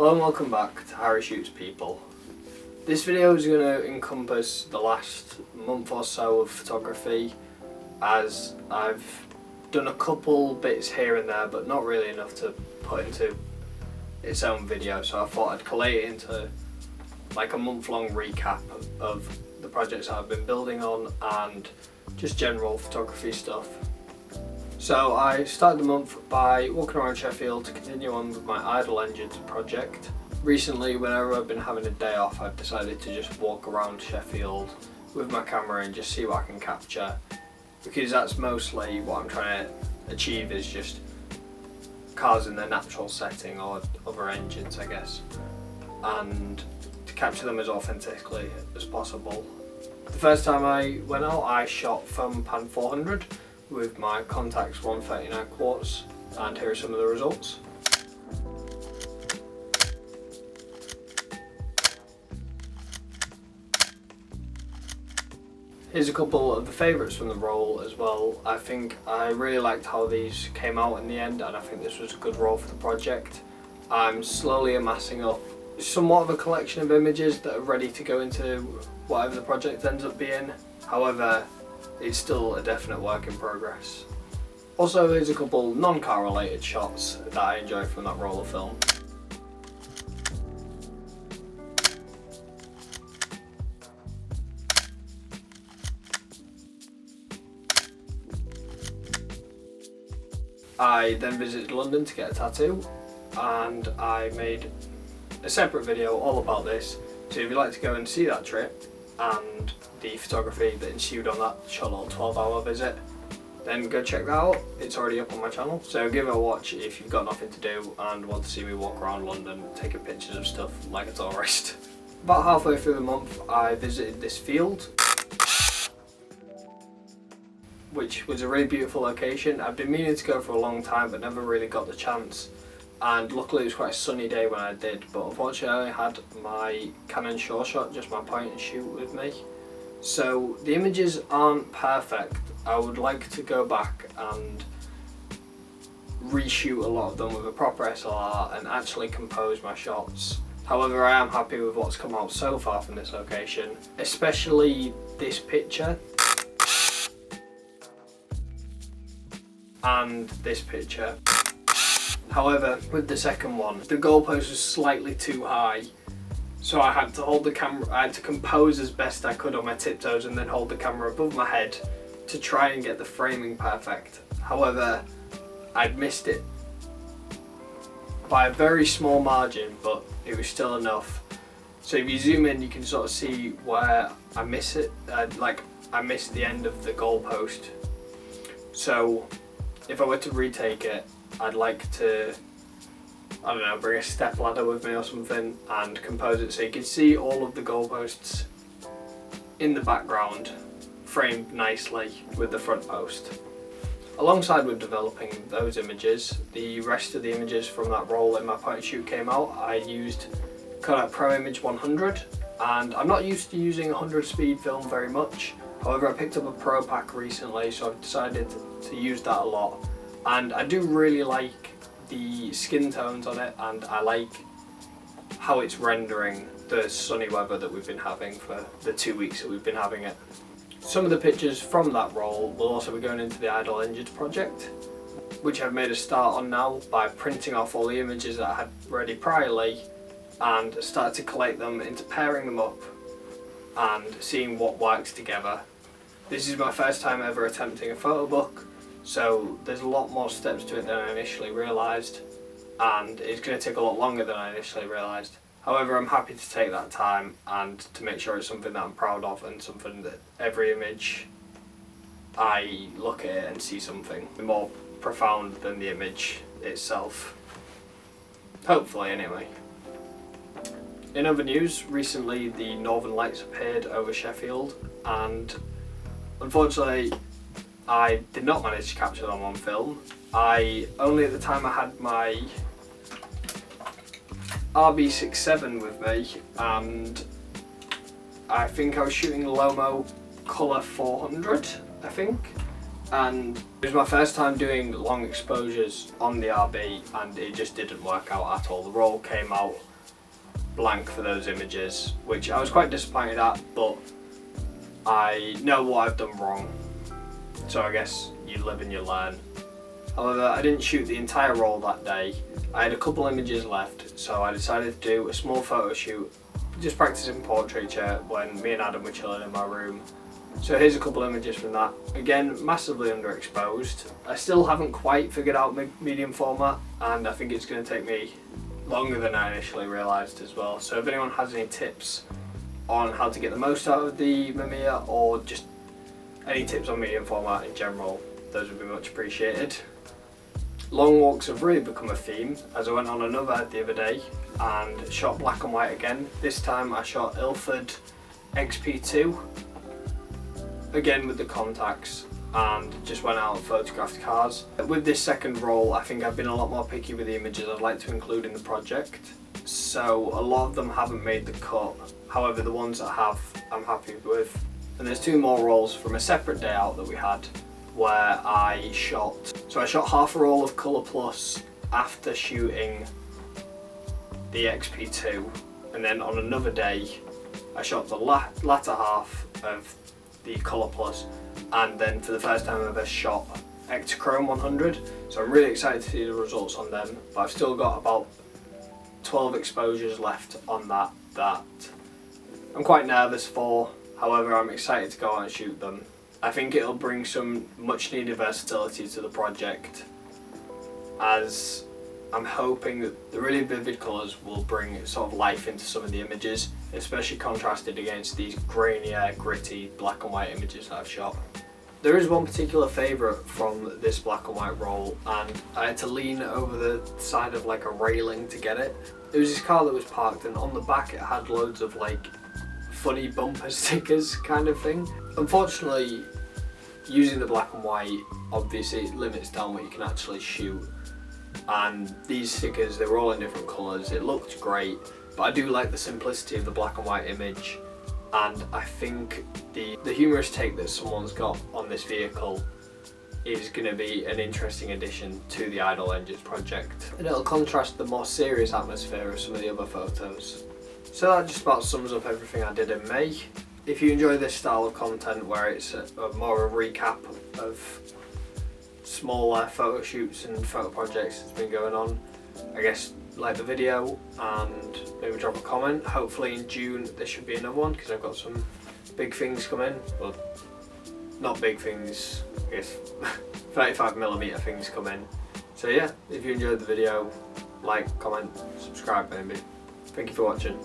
Hello and welcome back to Harry Shoots People. This video is going to encompass the last month or so of photography, as I've done a couple bits here and there but not really enough to put into its own video, so I thought I'd collate it into like a month-long recap of the projects I've been building on and just general photography stuff. So I started the month by walking around Sheffield to continue on with my idle engines project. Recently, whenever I've been having a day off, I've decided to just walk around Sheffield with my camera and just see what I can capture, because that's mostly what I'm trying to achieve, is just cars in their natural setting or other engines, I guess, and to capture them as authentically as possible. The first time I went out, I shot from Pan 400 with my Contax 139 quartz, and here are some of the results. Here's a couple of the favourites from the roll as well. I think I really liked how these came out in the end, and I think this was a good roll for the project. I'm slowly amassing up somewhat of a collection of images that are ready to go into whatever the project ends up being. However, it's still a definite work in progress. Also, here's a couple non-car related shots that I enjoy from that roll of film. I then visited London to get a tattoo, and I made a separate video all about this, so if you'd like to go and see that trip and the photography that ensued on that short little 12-hour visit, then go check that out. It's already up on my channel, so give it a watch if you've got nothing to do and want to see me walk around London taking pictures of stuff like a tourist. About halfway through the month, I visited this field, which was a really beautiful location. I've been meaning to go for a long time but never really got the chance, and luckily it was quite a sunny day when I did, but unfortunately I had my Canon Sure Shot, just my point and shoot, with me. So the images aren't perfect. I would like to go back and reshoot a lot of them with a proper SLR and actually compose my shots. However, I am happy with what's come out so far from this location, especially this picture and this picture. However, with the second one, the goalpost was slightly too high, so I had to hold the camera, I had to compose as best I could on my tiptoes and then hold the camera above my head to try and get the framing perfect. However, I'd missed it by a very small margin, but it was still enough. So if you zoom in, you can sort of see where I miss it, I missed the end of the goalpost. So if I were to retake it, I'd like to, I don't know, bring a step ladder with me or something and compose it so you can see all of the goalposts in the background framed nicely with the front post. Alongside with developing those images, the rest of the images from that roll in my point and shoot came out. I used Kodak Pro Image 100, and I'm not used to using 100 speed film very much. However, I picked up a Pro Pack recently, so I've decided to use that a lot. And I do really like the skin tones on it, and I like how it's rendering the sunny weather that we've been having for the 2 weeks that we've been having it. Some of the pictures from that roll will also be going into the Idle Engines project, which I've made a start on now by printing off all the images that I had ready priorly and started to collate them into pairing them up and seeing what works together. This is my first time ever attempting a photo book, so there's a lot more steps to it than I initially realised, and it's going to take a lot longer than I initially realised. However, I'm happy to take that time and to make sure it's something that I'm proud of, and something that every image I look at it and see something more profound than the image itself. Hopefully, anyway. In other news, recently the Northern Lights appeared over Sheffield, and unfortunately I did not manage to capture them on film. Only at the time I had my RB67 with me, and I think I was shooting Lomo Colour 400, I think, and it was my first time doing long exposures on the RB, and it just didn't work out at all. The roll came out blank for those images, which I was quite disappointed at, but I know what I've done wrong, so I guess you live and you learn. However, I didn't shoot the entire roll that day. I had a couple images left, so I decided to do a small photo shoot, just practicing portraiture when me and Adam were chilling in my room. So here's a couple images from that. Again, massively underexposed. I still haven't quite figured out medium format, and I think it's going to take me longer than I initially realised as well. So if anyone has any tips on how to get the most out of the Mamiya, or just any tips on medium format in general, those would be much appreciated. Long walks have really become a theme, as I went on another the other day and shot black and white again. This time I shot Ilford XP2, again with the contacts, and just went out and photographed cars. With this second roll, I think I've been a lot more picky with the images I'd like to include in the project, so a lot of them haven't made the cut. However, the ones that have, I'm happy with. And there's two more rolls from a separate day out that we had, where I shot half a roll of Colour Plus after shooting the XP2, and then on another day I shot the latter half of the Colour Plus, and then for the first time I've ever shot Ektachrome 100, so I'm really excited to see the results on them, but I've still got about 12 exposures left on that I'm quite nervous for. However, I'm excited to go out and shoot them. I think it'll bring some much needed versatility to the project, as I'm hoping that the really vivid colours will bring sort of life into some of the images, especially contrasted against these grainier, gritty black and white images that I've shot. There is one particular favourite from this black and white roll, and I had to lean over the side of like a railing to get it. It was this car that was parked, and on the back it had loads of like funny bumper stickers kind of thing. Unfortunately, using the black and white obviously limits down what you can actually shoot, and these stickers, they were all in different colours. It looked great, but I do like the simplicity of the black and white image, and I think the humorous take that someone's got on this vehicle is going to be an interesting addition to the Idle Engines project, and it'll contrast the more serious atmosphere of some of the other photos. So that just about sums up everything I did in May. If you enjoy this style of content where it's more of a recap of smaller photo shoots and photo projects that's been going on, I guess like the video and maybe drop a comment. Hopefully in June there should be another one, because I've got some big things coming. Well, not big things, I guess 35mm things coming. So yeah, if you enjoyed the video, like, comment, subscribe maybe. Thank you for watching.